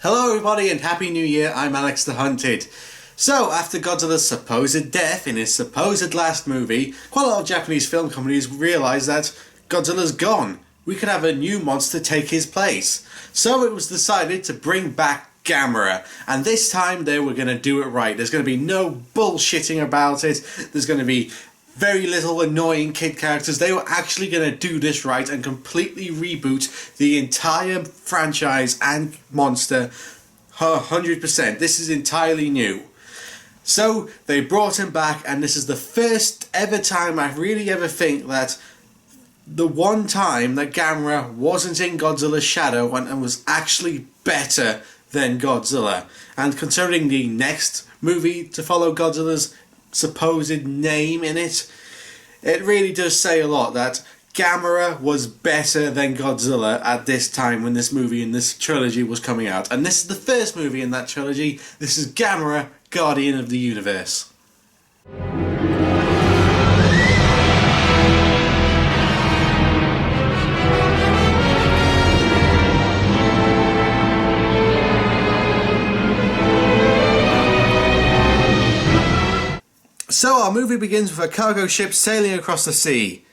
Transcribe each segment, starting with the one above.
Hello everybody and Happy New Year, I'm Alexthehunted. So, after Godzilla's supposed death in his supposed last movie, quite a lot of Japanese film companies realised that Godzilla's gone. We could have a new monster take his place. So it was decided to bring back Gamera, and this time they were going to do it right. There's going to be no bullshitting about it, there's going to be very little annoying kid characters. They were actually going to do this right and completely reboot the entire franchise and monster 100%. This is entirely new. So they brought him back, and this is the first ever time I really ever think that the one time that Gamera wasn't in Godzilla's shadow and was actually better than Godzilla. And considering the next movie to follow Godzilla's supposed name in it, it really does say a lot that Gamera was better than Godzilla at this time when this movie and this trilogy was coming out. And this is the first movie in that trilogy. This is Gamera, Guardian of the Universe. So our movie begins with a cargo ship sailing across the sea,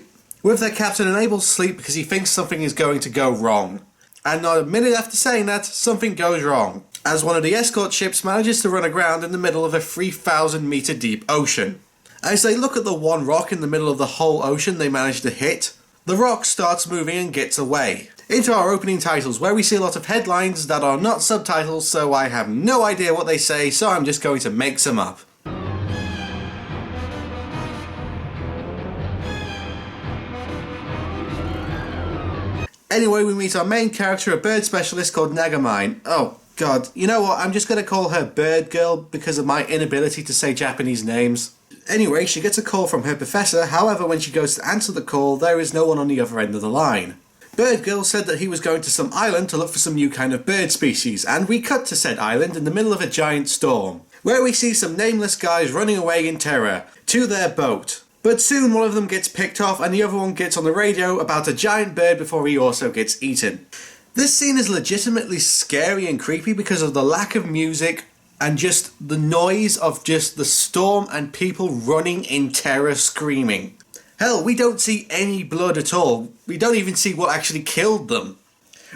with their captain unable to sleep because he thinks something is going to go wrong. And not a minute after saying that, something goes wrong, as one of the escort ships manages to run aground in the middle of a 3,000 metre deep ocean. As they look at the one rock in the middle of the whole ocean they manage to hit, the rock starts moving and gets away. Into our opening titles, where we see a lot of headlines that are not subtitles, so I have no idea what they say, so I'm just going to make some up. Anyway, we meet our main character, a bird specialist called Nagamine. Oh god, you know what, I'm just going to call her Bird Girl because of my inability to say Japanese names. Anyway, she gets a call from her professor, however when she goes to answer the call, there is no one on the other end of the line. Bird Girl said that he was going to some island to look for some new kind of bird species, and we cut to said island in the middle of a giant storm, where we see some nameless guys running away in terror to their boat. But soon one of them gets picked off and the other one gets on the radio about a giant bird before he also gets eaten. This scene is legitimately scary and creepy because of the lack of music and just the noise of just the storm and people running in terror screaming. Hell, we don't see any blood at all. We don't even see what actually killed them.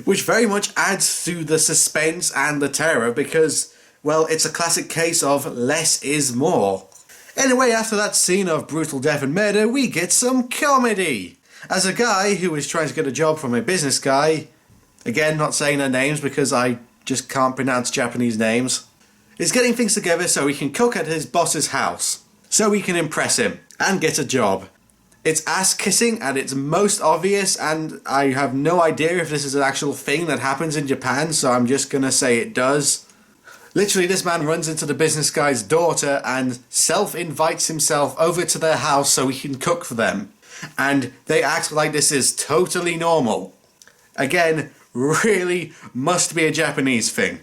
Which very much adds to the suspense and the terror because, well, it's a classic case of less is more. Anyway, after that scene of brutal death and murder, we get some comedy. As a guy who is trying to get a job from a business guy, again not saying their names because I just can't pronounce Japanese names, is getting things together so he can cook at his boss's house, so he can impress him and get a job. It's ass kissing at its most obvious, and I have no idea if this is an actual thing that happens in Japan, so I'm just gonna say it does. Literally, this man runs into the business guy's daughter and self-invites himself over to their house so he can cook for them. And they act like this is totally normal. Again, really must be a Japanese thing.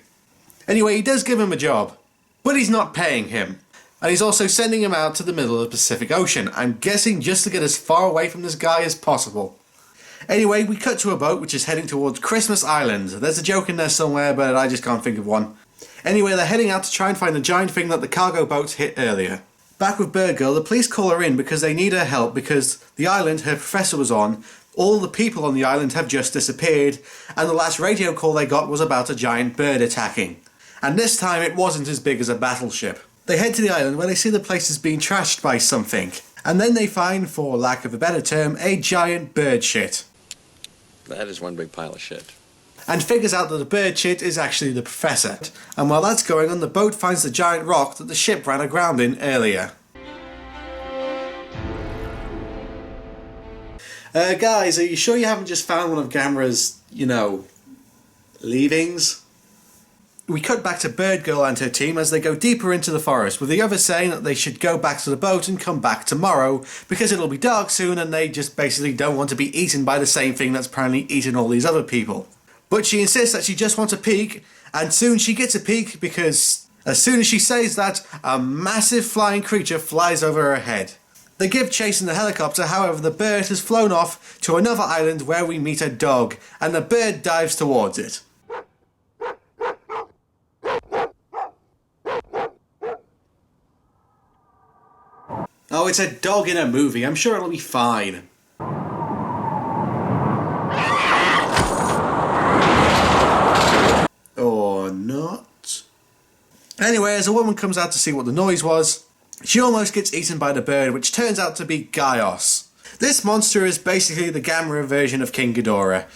Anyway, he does give him a job, but he's not paying him. And he's also sending him out to the middle of the Pacific Ocean, I'm guessing just to get as far away from this guy as possible. Anyway, we cut to a boat which is heading towards Christmas Island. There's a joke in there somewhere, but I just can't think of one. Anyway, they're heading out to try and find the giant thing that the cargo boats hit earlier. Back with Bird Girl, the police call her in because they need her help because the island her professor was on, all the people on the island have just disappeared, and the last radio call they got was about a giant bird attacking. And this time it wasn't as big as a battleship. They head to the island where they see the place is being trashed by something, and then they find, for lack of a better term, a giant bird shit. That is one big pile of shit. And figures out that the bird shit is actually the professor. And while that's going on, the boat finds the giant rock that the ship ran aground in earlier. Guys, are you sure you haven't just found one of Gamera's, leavings? We cut back to Bird Girl and her team as they go deeper into the forest, with the others saying that they should go back to the boat and come back tomorrow because it'll be dark soon and they just basically don't want to be eaten by the same thing that's apparently eaten all these other people. But she insists that she just wants a peek, and soon she gets a peek because as soon as she says that, a massive flying creature flies over her head. They give chase in the helicopter, however the bird has flown off to another island where we meet a dog, and the bird dives towards it. Oh, it's a dog in a movie. I'm sure it'll be fine. Or not. Anyway, as a woman comes out to see what the noise was, she almost gets eaten by the bird, which turns out to be Gaios. This monster is basically the Gamera version of King Ghidorah,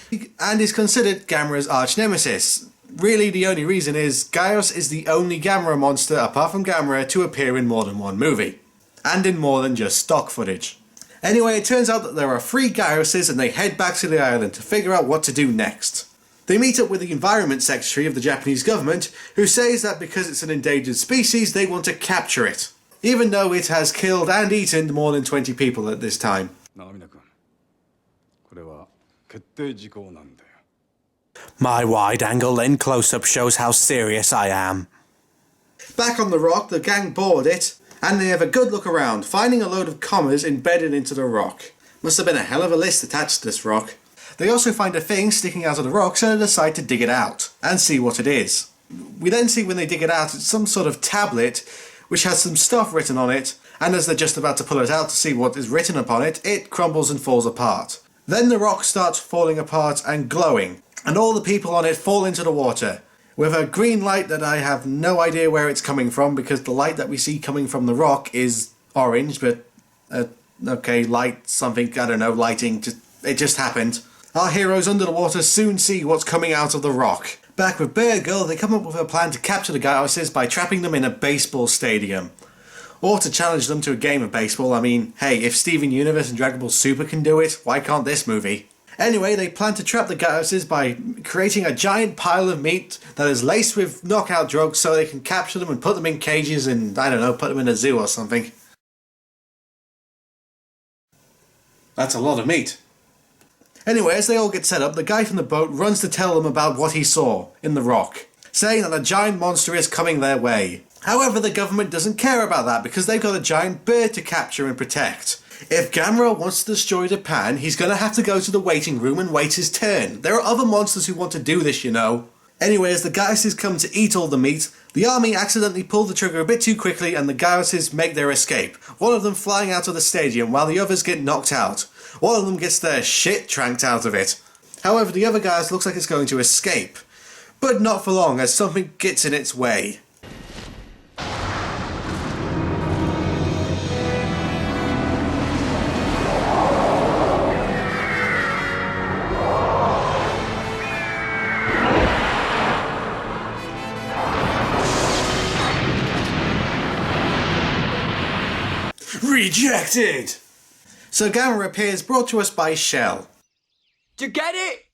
and is considered Gamera's arch nemesis. Really, the only reason is Gaios is the only Gamera monster, apart from Gamera, to appear in more than one movie, and in more than just stock footage. Anyway, it turns out that there are 3 Gaioses, and they head back to the island to figure out what to do next. They meet up with the Environment Secretary of the Japanese government, who says that because it's an endangered species, they want to capture it, even though it has killed and eaten more than 20 people at this time. My wide-angle then close-up shows how serious I am. Back on the rock, the gang board it, and they have a good look around, finding a load of commas embedded into the rock. Must have been a hell of a list attached to this rock. They also find a thing sticking out of the rock, so they decide to dig it out, and see what it is. We then see when they dig it out, it's some sort of tablet, which has some stuff written on it, and as they're just about to pull it out to see what is written upon it, it crumbles and falls apart. Then the rock starts falling apart and glowing, and all the people on it fall into the water, with a green light that I have no idea where it's coming from, because the light that we see coming from the rock is orange, but okay, light something, I don't know, lighting, it just happened. Our heroes under the water soon see what's coming out of the rock. Back with Bird Girl, they come up with a plan to capture the Gaioses by trapping them in a baseball stadium. Or to challenge them to a game of baseball. I mean, hey, if Steven Universe and Dragon Ball Super can do it, why can't this movie? Anyway, they plan to trap the Gaioses by creating a giant pile of meat that is laced with knockout drugs so they can capture them and put them in cages and, I don't know, put them in a zoo or something. That's a lot of meat. Anyway, as they all get set up, the guy from the boat runs to tell them about what he saw in the rock, saying that a giant monster is coming their way. However, the government doesn't care about that because they've got a giant bird to capture and protect. If Gamera wants to destroy Japan, he's going to have to go to the waiting room and wait his turn. There are other monsters who want to do this, you know. Anyway, as the Gaioses come to eat all the meat, the army accidentally pull the trigger a bit too quickly and the Gaioses make their escape, one of them flying out of the stadium while the others get knocked out. One of them gets their shit tranked out of it. However, the other Gaius looks like it's going to escape. But not for long, as something gets in its way. Rejected! So Gamera appears, brought to us by Shell. Did you get it?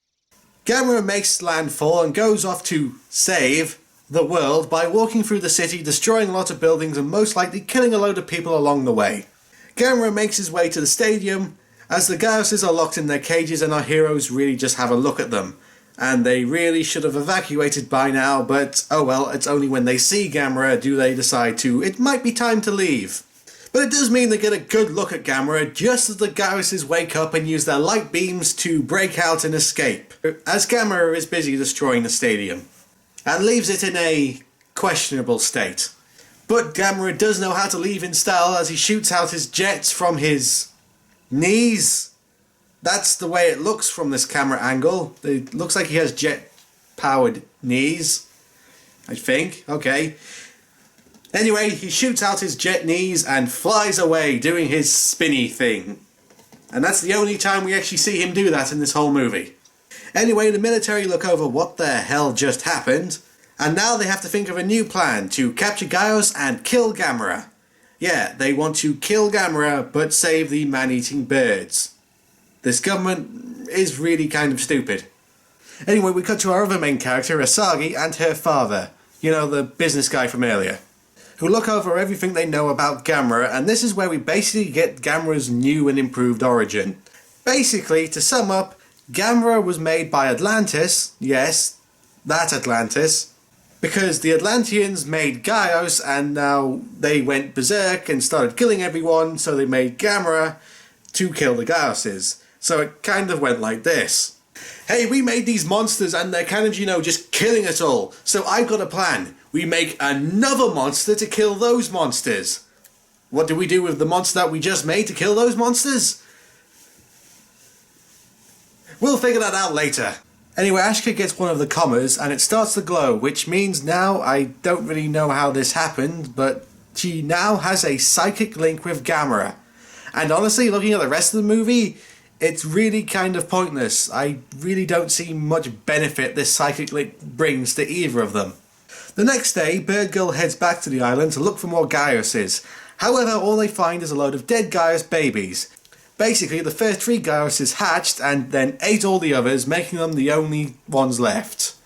Gamera makes landfall and goes off to save the world by walking through the city, destroying a lot of buildings and most likely killing a load of people along the way. Gamera makes his way to the stadium as the Gaioses are locked in their cages and our heroes really just have a look at them. And they really should have evacuated by now, but oh well, it's only when they see Gamera do they decide to, it might be time to leave. But it does mean they get a good look at Gamera just as the Gaioses wake up and use their light beams to break out and escape, as Gamera is busy destroying the stadium, and leaves it in a questionable state. But Gamera does know how to leave in style as he shoots out his jets from his knees. That's the way it looks from this camera angle. It looks like he has jet-powered knees, I think. Okay. Anyway, he shoots out his jet knees and flies away doing his spinny thing. And that's the only time we actually see him do that in this whole movie. Anyway, the military look over what the hell just happened, and now they have to think of a new plan to capture Gaios and kill Gamera. Yeah, they want to kill Gamera but save the man-eating birds. This government is really kind of stupid. Anyway, we cut to our other main character, Asagi, and her father. You know, the business guy from earlier. Who look over everything they know about Gamera, and this is where we basically get Gamera's new and improved origin. Basically, to sum up, Gamera was made by Atlantis, yes, that Atlantis, because the Atlanteans made Gaios and now they went berserk and started killing everyone, so they made Gamera to kill the Gaioses. So it kind of went like this. Hey, we made these monsters and they're kind of, you know, just killing us all, so I've got a plan. We make another monster to kill those monsters. What do we do with the monster that we just made to kill those monsters? We'll figure that out later. Anyway, Ashka gets one of the commas and it starts to glow, which means now, I don't really know how this happened, but she now has a psychic link with Gamera. And honestly, looking at the rest of the movie, it's really kind of pointless. I really don't see much benefit this psychic link brings to either of them. The next day, Bird Girl heads back to the island to look for more Gyuses. However, all they find is a load of dead Gyus babies. Basically, the first 3 Gyuses hatched and then ate all the others, making them the only ones left.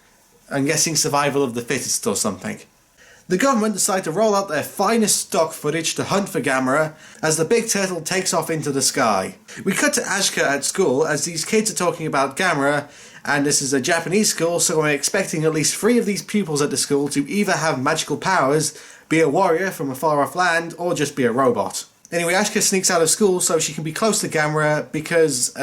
I'm guessing survival of the fittest or something. The government decide to roll out their finest stock footage to hunt for Gamera as the big turtle takes off into the sky. We cut to Ashka at school as these kids are talking about Gamera, and this is a Japanese school, so I'm expecting at least 3 of these pupils at the school to either have magical powers, be a warrior from a far off land, or just be a robot. Anyway, Ashka sneaks out of school so she can be close to Gamera because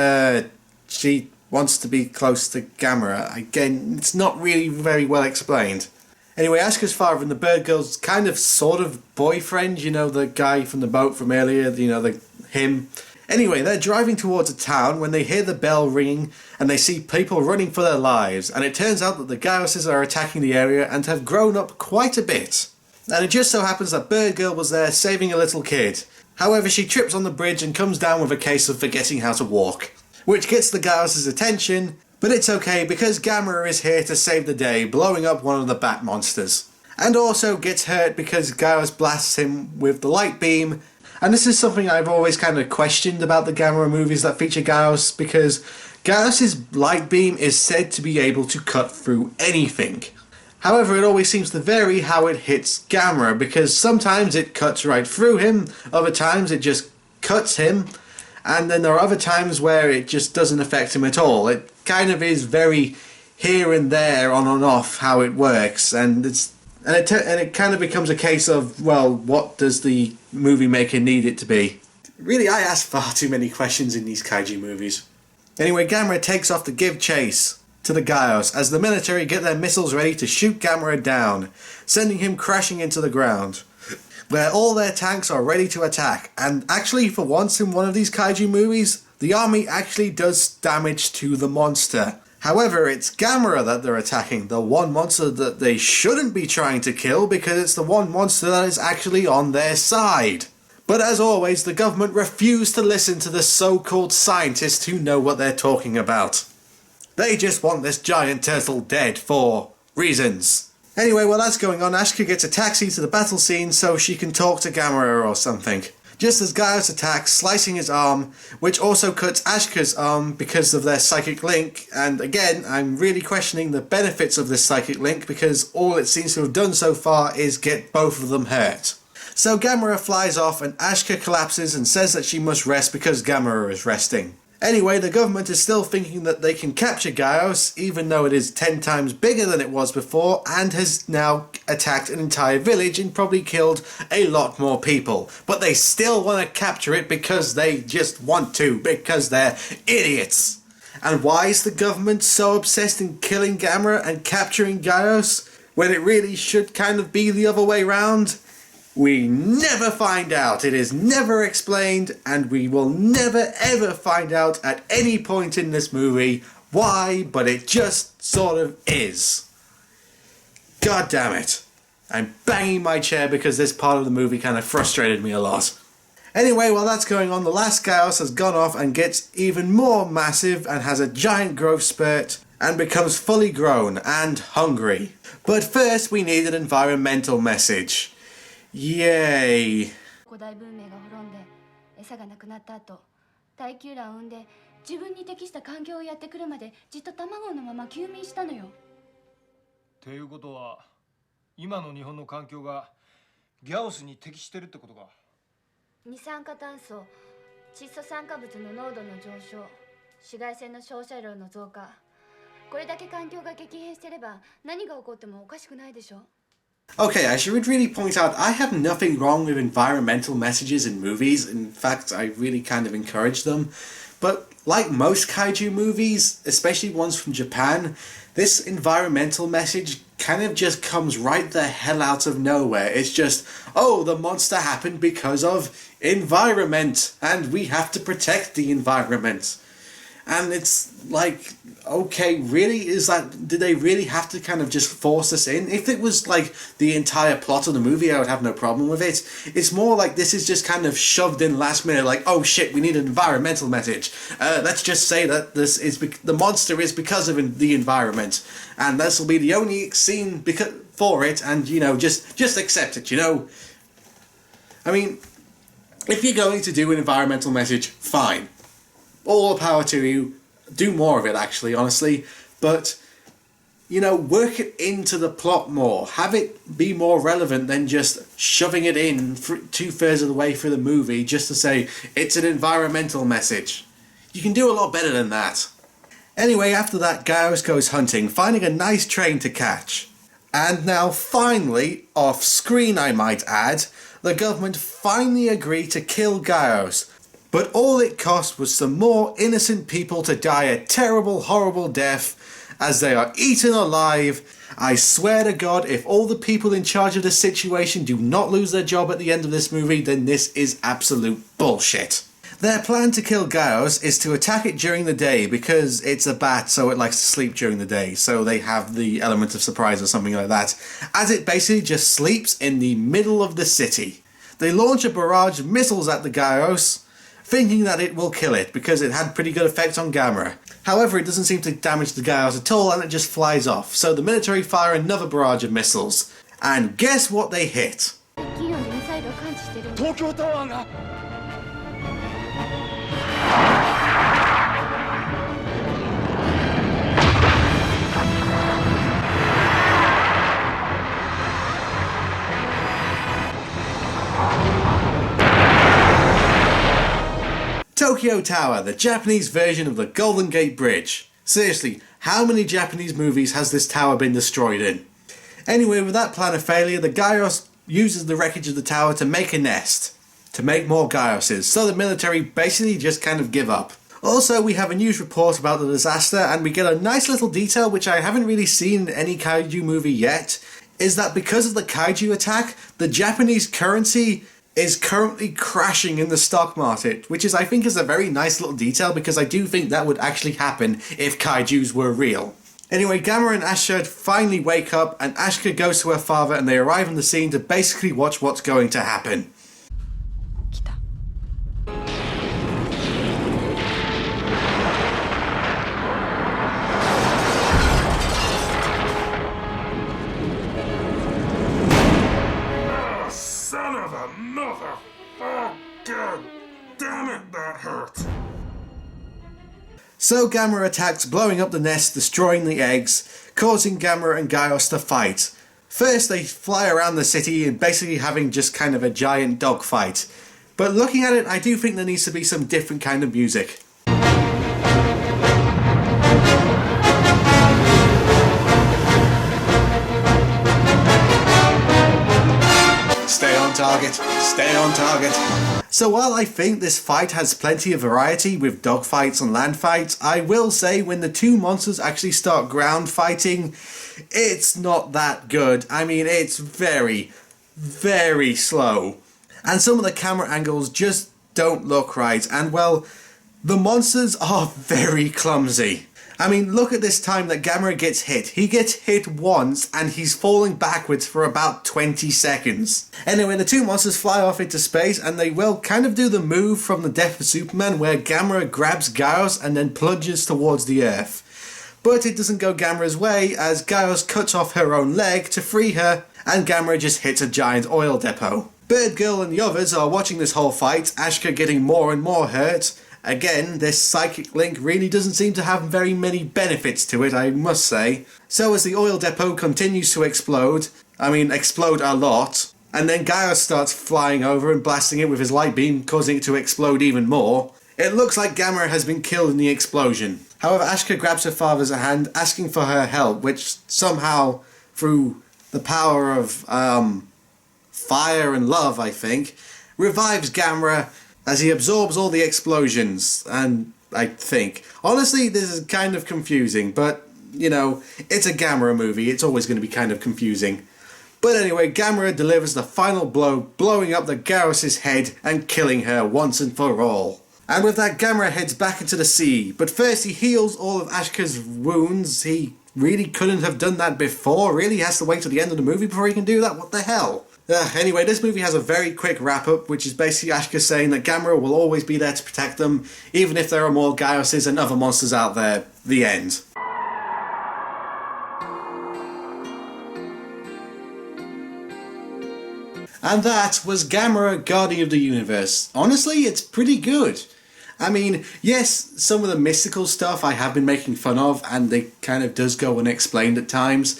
she wants to be close to Gamera. Again, it's not really very well explained. Anyway, Ashka's father and the Bird Girl's kind of sort of boyfriend, you know, the guy from the boat from earlier, you know, him. Anyway, they're driving towards a town when they hear the bell ringing and they see people running for their lives, and it turns out that the Gyuses are attacking the area and have grown up quite a bit. And it just so happens that Bird Girl was there saving a little kid. However, she trips on the bridge and comes down with a case of forgetting how to walk, which gets the Gyuses' attention, but it's okay because Gamera is here to save the day, blowing up one of the bat monsters. And also gets hurt because Gyus blasts him with the light beam, and this is something I've always kind of questioned about the Gamera movies that feature Gyus, because Gyus' light beam is said to be able to cut through anything. However, it always seems to vary how it hits Gamera, because sometimes it cuts right through him, other times it just cuts him, and then there are other times where it just doesn't affect him at all. It kind of is very here and there, on and off, how it works, and it kind of becomes a case of, well, what does the movie maker need it to be? Really, I ask far too many questions in these kaiju movies. Anyway, Gamera takes off to give chase to the Gyus as the military get their missiles ready to shoot Gamera down, sending him crashing into the ground, where all their tanks are ready to attack. And actually, for once in one of these kaiju movies, the army actually does damage to the monster. However, it's Gamera that they're attacking, the one monster that they shouldn't be trying to kill because it's the one monster that is actually on their side. But as always, the government refuse to listen to the so-called scientists who know what they're talking about. They just want this giant turtle dead for reasons. Anyway, while that's going on, Ashka gets a taxi to the battle scene so she can talk to Gamera or something. Just as Gyus attacks, slicing his arm, which also cuts Ashka's arm because of their psychic link, and again, I'm really questioning the benefits of this psychic link because all it seems to have done so far is get both of them hurt. So Gamera flies off and Ashka collapses and says that she must rest because Gamera is resting. Anyway, the government is still thinking that they can capture Gyus, even though it is 10 times bigger than it was before and has now attacked an entire village and probably killed a lot more people. But they still want to capture it because they just want to, because they're idiots. And why is the government so obsessed in killing Gamera and capturing Gyus when it really should kind of be the other way round? We never find out. It is never explained, and we will never ever find out at any point in this movie why, but it just sort of is. God damn it. I'm banging my chair because this part of the movie kind of frustrated me a lot. Anyway, while that's going on, the last Gyus has gone off and gets even more massive and has a giant growth spurt and becomes fully grown and hungry. But first we need an environmental message. Yay. 古代文明が滅んで餌がなくなった後、大球卵を産んで自分に適した環境をやってくるまでじっと卵のまま休眠したのよ。っていうことは今の日本の環境がギャオスに適してるってことか。二酸化炭素、窒素酸化物の濃度の上昇、紫外線の照射量の増加。これだけ環境が激変してれば何が起こってもおかしくないでしょ。 Okay, I should really point out, I have nothing wrong with environmental messages in movies. In fact, I really kind of encourage them. But like most kaiju movies, especially ones from Japan, this environmental message kind of just comes right the hell out of nowhere. It's just, oh, the monster happened because of environment, and we have to protect the environment. And it's like, okay, really? Did they really have to kind of just force us in? If it was like the entire plot of the movie, I would have no problem with it. It's more like this is just kind of shoved in last minute, like, oh shit, we need an environmental message. Let's just say that the monster is because of the environment, and this will be the only scene for it, and, you know, just accept it, you know? I mean, if you're going to do an environmental message, fine. All the power to you. Do more of it, actually, honestly. But, you know, work it into the plot more. Have it be more relevant than just shoving it in 2/3 of the way through the movie just to say it's an environmental message. You can do a lot better than that. Anyway, after that, Gaius goes hunting, finding a nice train to catch. And now, finally, off screen I might add, the government finally agree to kill Gaius. But all it cost was some more innocent people to die a terrible, horrible death as they are eaten alive. I swear to God, if all the people in charge of the situation do not lose their job at the end of this movie, then this is absolute bullshit. Their plan to kill Gaius is to attack it during the day because it's a bat, so it likes to sleep during the day, so they have the element of surprise or something like that, as it basically just sleeps in the middle of the city. They launch a barrage of missiles at the Gaius, thinking that it will kill it because it had pretty good effect on Gamera. However, it doesn't seem to damage the Gaius at all, and it just flies off, so the military fire another barrage of missiles. And guess what they hit? 東京タワーが Tokyo Tower, the Japanese version of the Golden Gate Bridge. Seriously, how many Japanese movies has this tower been destroyed in? Anyway, with that plan of failure, the Gaius uses the wreckage of the tower to make a nest, to make more Gaiuses, so the military basically just kind of give up. Also, we have a news report about the disaster, and we get a nice little detail which I haven't really seen in any kaiju movie yet, is that because of the kaiju attack, the Japanese currency is currently crashing in the stock market, which I think is a very nice little detail because I do think that would actually happen if kaijus were real. Anyway, Gamera and Ashka finally wake up, and Ashka goes to her father and they arrive on the scene to basically watch what's going to happen. Son of a motherfucker! Damn it, that hurt! So Gamera attacks, blowing up the nest, destroying the eggs, causing Gamera and Gaius to fight. First they fly around the city and basically having just kind of a giant dogfight. But looking at it, I do think there needs to be some different kind of music. Stay on target, stay on target. So while I think this fight has plenty of variety with dogfights and land fights, I will say when the two monsters actually start ground fighting, it's not that good. I mean, it's very, very slow. And some of the camera angles just don't look right. And well, the monsters are very clumsy. I mean, look at this time that Gamera gets hit. He gets hit once and he's falling backwards for about 20 seconds. Anyway, the two monsters fly off into space and they will kind of do the move from the Death of Superman where Gamera grabs Gaius and then plunges towards the Earth. But it doesn't go Gamera's way as Gaius cuts off her own leg to free her and Gamera just hits a giant oil depot. Bird Girl and the others are watching this whole fight, Ashka getting more and more hurt. Again, this psychic link really doesn't seem to have very many benefits to it, I must say. So as the oil depot continues to explode a lot, and then Gaius starts flying over and blasting it with his light beam, causing it to explode even more, it looks like Gamera has been killed in the explosion. However, Ashka grabs her father's hand, asking for her help, which somehow, through the power of fire and love, I think, revives Gamera as he absorbs all the explosions, and I think. Honestly, this is kind of confusing, but you know, it's a Gamera movie, it's always going to be kind of confusing. But anyway, Gamera delivers the final blow, blowing up the Gyros' head and killing her once and for all. And with that, Gamera heads back into the sea, but first he heals all of Asuka's wounds. He really couldn't have done that before, really? He has to wait till the end of the movie before he can do that? What the hell? Anyway, this movie has a very quick wrap-up, which is basically Asuka saying that Gamera will always be there to protect them, even if there are more Gyoses and other monsters out there. The end. And that was Gamera, Guardian of the Universe. Honestly, it's pretty good. I mean, yes, some of the mystical stuff I have been making fun of, and it kind of does go unexplained at times.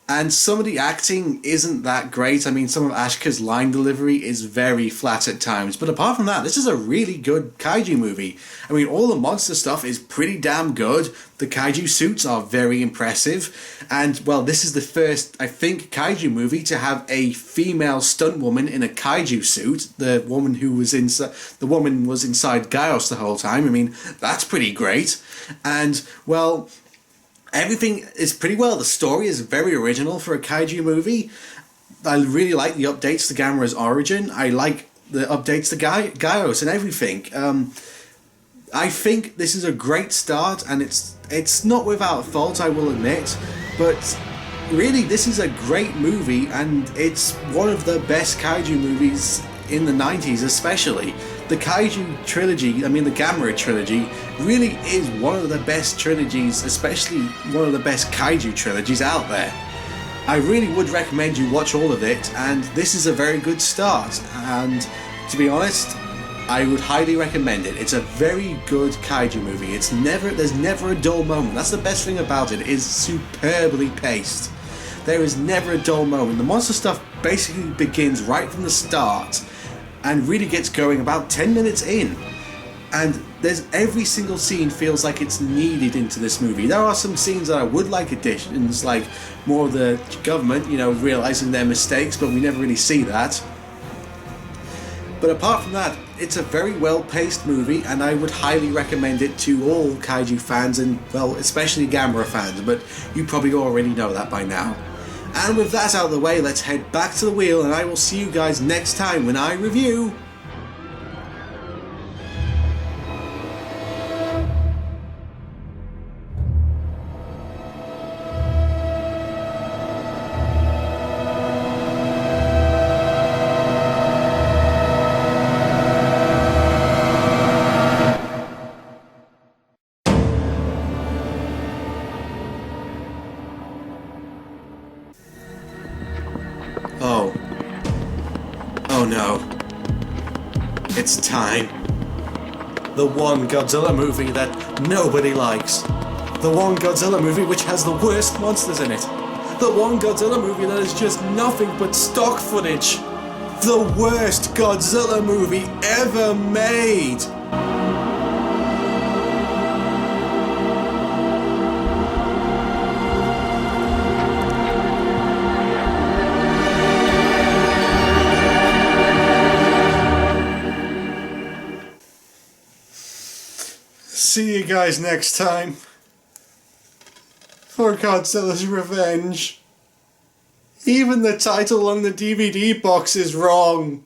And some of the acting isn't that great. I mean, some of Asuka's line delivery is very flat at times. But apart from that, this is a really good kaiju movie. I mean, all the monster stuff is pretty damn good. The kaiju suits are very impressive. And, well, this is the first, I think, kaiju movie to have a female stunt woman in a kaiju suit. The woman who was inside Gyos the whole time. I mean, that's pretty great. And, well, everything is pretty well. The story is very original for a kaiju movie. I really like the updates to Gamera's origin. I like the updates to Gyos and everything. I think this is a great start, and it's not without fault, I will admit. But really, this is a great movie, and it's one of the best kaiju movies in the 90s especially. The kaiju trilogy, I mean the Gamera trilogy, really is one of the best trilogies, especially one of the best kaiju trilogies out there. I really would recommend you watch all of it, and this is a very good start, and to be honest, I would highly recommend it. It's a very good kaiju movie. There's never a dull moment. That's the best thing about it. It is superbly paced. There is never a dull moment. The monster stuff basically begins right from the start and really gets going about 10 minutes in. And every single scene feels like it's needed into this movie. There are some scenes that I would like additions, like more of the government, realizing their mistakes, but we never really see that. But apart from that, it's a very well-paced movie, and I would highly recommend it to all kaiju fans, and, well, especially Gamera fans, but you probably already know that by now. And with that out of the way, let's head back to the wheel, and I will see you guys next time when I review... Oh no. It's time. The one Godzilla movie that nobody likes. The one Godzilla movie which has the worst monsters in it. The one Godzilla movie that is just nothing but stock footage. The worst Godzilla movie ever made. See you guys next time for Godzilla's Revenge. Even the title on the DVD box is wrong.